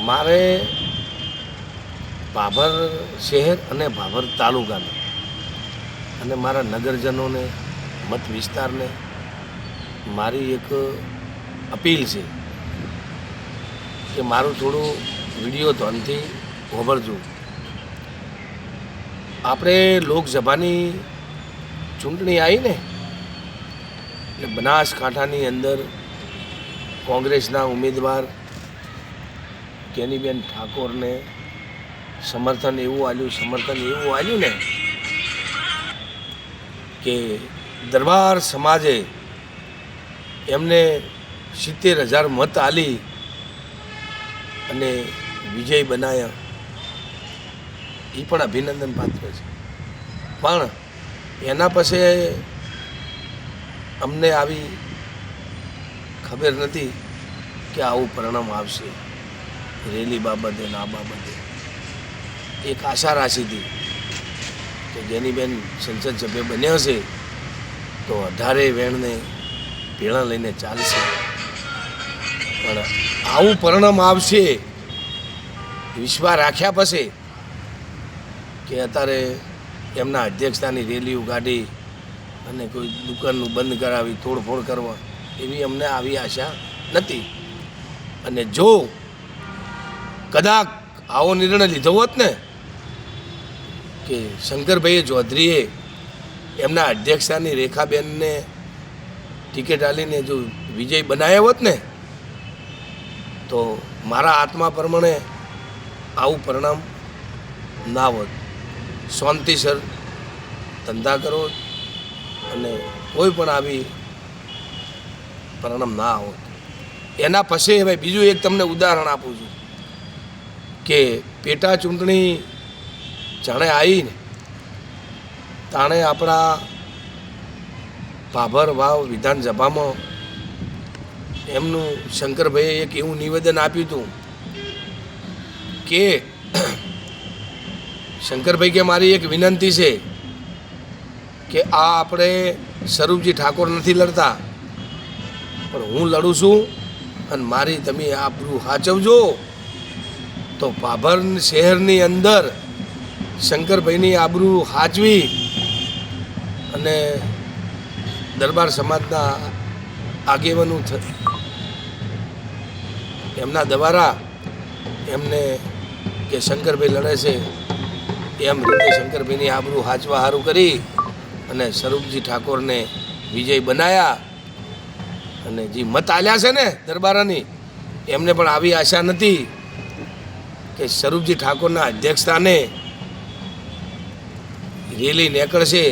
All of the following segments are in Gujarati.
મારે ભાભર શહેર અને ભાભર તાલુકાને અને મારા નગરજનોને મત વિસ્તારને મારી એક અપીલ છે કે મારું થોડું વિડીયો ધ્યાનથી સાંભળજો. આપણે લોકસભાની ચૂંટણી આવી ને એટલે બનાસકાંઠાની અંદર કોંગ્રેસના ઉમેદવાર કેનીબેન ઠાકોરને સમર્થન એવું આલ્યું ને કે દરબાર સમાજે એમને 70,000 મત આલી અને વિજય બનાવ્યા. એ પણ અભિનંદન પાત્ર છે. પણ એના પછી અમને આવી ખબર નથી કે આવું પરિણામ આવશે રેલી બાબતે ને આ બાબતે. એક આશા રાખી હતી કે જેનીબેન સંસદ સભ્ય બન્યા છે તો 18 વેણને ભેળા લઈને ચાલશે. પણ આવું પરિણામ આવશે વિશ્વાસ રાખ્યા પછી કે અત્યારે એમના અધ્યક્ષતાની રેલીઓ કાઢી અને કોઈ દુકાનનું બંધ કરાવી તોડફોડ કરવા એવી અમને આવી આશા નથી. અને જો કદાચ આવો નિર્ણય લીધો હોત ને કે શંકરભાઈ ચૌધરીએ એમના અધ્યક્ષતાની રેખાબેનને ટિકિટ આલીને જો વિજય બનાવ્યો હોત ને તો મારા આત્મા પ્રમાણે આવું પરિણામ ના હોત. શાંતિસર ધંધા કરો અને કોઈ પણ આવી પરિણામ ના હોત. એના પછી હવે બીજું એક તમને ઉદાહરણ આપું છું કે પેટા ચૂંટણી જાણે આવી ને તાણે આપણા ભાભર વાવ વિધાનસભામાં એમનું શંકરભાઈએ એક એવું નિવેદન આપ્યું હતું કે શંકરભાઈ કે મારી એક વિનંતી છે કે આ આપણે સ્વરૂપજી ઠાકોર નથી લડતા પણ હું લડું છું અને મારી તમે આબરૂ સાચવજો તો ભાભર શહેરની અંદર શંકરભાઈની આબરૂ સાચવી અને દરબાર સમાજના આગેવાનો એમના દ્વારા એમને કે શંકરભાઈ લડે છે એમ રીતે શંકરભાઈની આબરૂ હાચવા સારું કરી અને સ્વરૂપજી ઠાકોરને વિજય બનાવ્યા. અને જે મત આલ્યા છે ને દરબારાની એમને પણ આવી આશા નથી કે સ્વરૂપજી ઠાકોરના અધ્યક્ષસ્થાને રેલી નીકળશે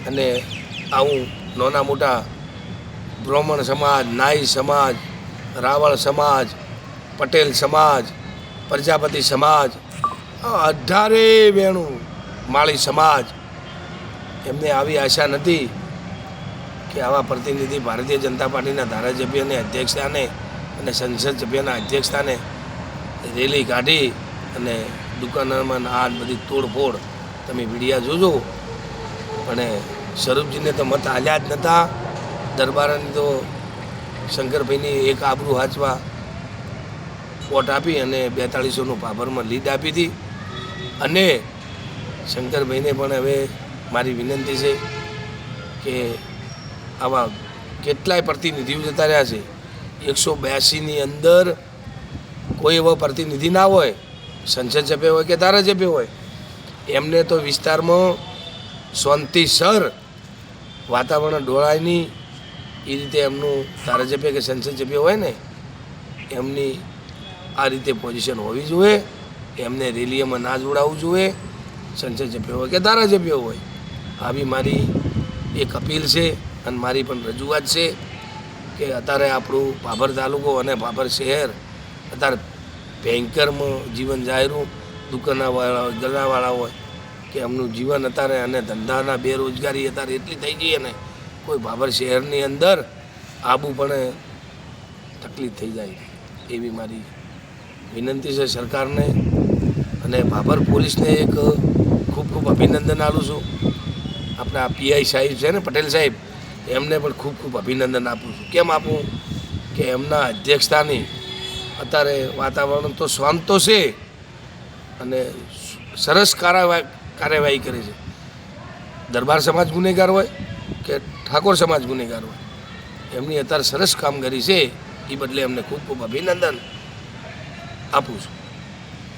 અને આવું નાના મોટા બ્રાહ્મણ સમાજ, નાઈ સમાજ, રાવળ સમાજ, પટેલ સમાજ, પ્રજાપતિ સમાજ, 18 વેણું માળી સમાજ એમને આવી આશા નથી કે આવા પ્રતિનિધિ ભારતીય જનતા પાર્ટીના ધારાસભ્યને અધ્યક્ષસ્થાને અને સંસદ સભ્યના અધ્યક્ષસ્થાને રેલી કાઢી અને દુકાનોમાં આ બધી તોડફોડ તમે વિડીયા જોજો. પણ સ્વરૂપજીને તો મત આલ્યા જ નહોતા. દરબારની તો શંકરભાઈની એક આબરૂ હાચવા વોટ આપી અને 4200નું ભાભરમાં લીડ આપી હતી. અને શંકરભાઈને પણ હવે મારી વિનંતી છે કે આવા કેટલાય પ્રતિનિધિઓ જતા રહ્યા છે 182ની અંદર કોઈ એવો પ્રતિનિધિ ના હોય, સંસદ સભ્ય હોય કે ધારાસભ્ય હોય, એમને તો વિસ્તારમાં શાંતિસર વાતાવરણ ડોળાયની એ રીતે એમનું ધારાસભ્ય કે સંસદ સભ્ય હોય ને એમની આ રીતે પોઝિશન હોવી જોઈએ. એમને રેલીઓમાં ના જોડાવવું જોઈએ, સંસદ સભ્ય હોય કે ધારાસભ્ય હોય. આવી મારી એક અપીલ છે અને મારી પણ રજૂઆત છે કે અત્યારે આપણું ભાભર તાલુકો અને ભાભર શહેર અત્યારે ભયંકરમાં જીવન જાહેરું દુકાનવાળા હોય, ગલ્લાવાળા હોય કે એમનું જીવન અત્યારે અને ધંધાના બેરોજગારી અત્યારે એટલી થઈ ગઈ ને કોઈ ભાભર શહેરની અંદર આબુ પણ તકલીફ થઈ જાય એવી મારી વિનંતી છે સરકારને. અને ભાભર પોલીસને એક ખૂબ ખૂબ અભિનંદન આપું છું. આપણા પીઆઈ સાહેબ છે ને પટેલ સાહેબ એમને પણ ખૂબ ખૂબ અભિનંદન આપું છું. કેમ આપું કે એમના અધ્યક્ષતાની અત્યારે વાતાવરણ તો શાંત તો છે અને સરસ કાર્યવાહી કરે છે. દરબાર સમાજ ગુનેગાર હોય કે ઠાકોર સમાજ ગુનેગાર હોય, એમની અત્યારે સરસ કામગીરી છે. એ બદલે એમને ખૂબ ખૂબ અભિનંદન આપું છું.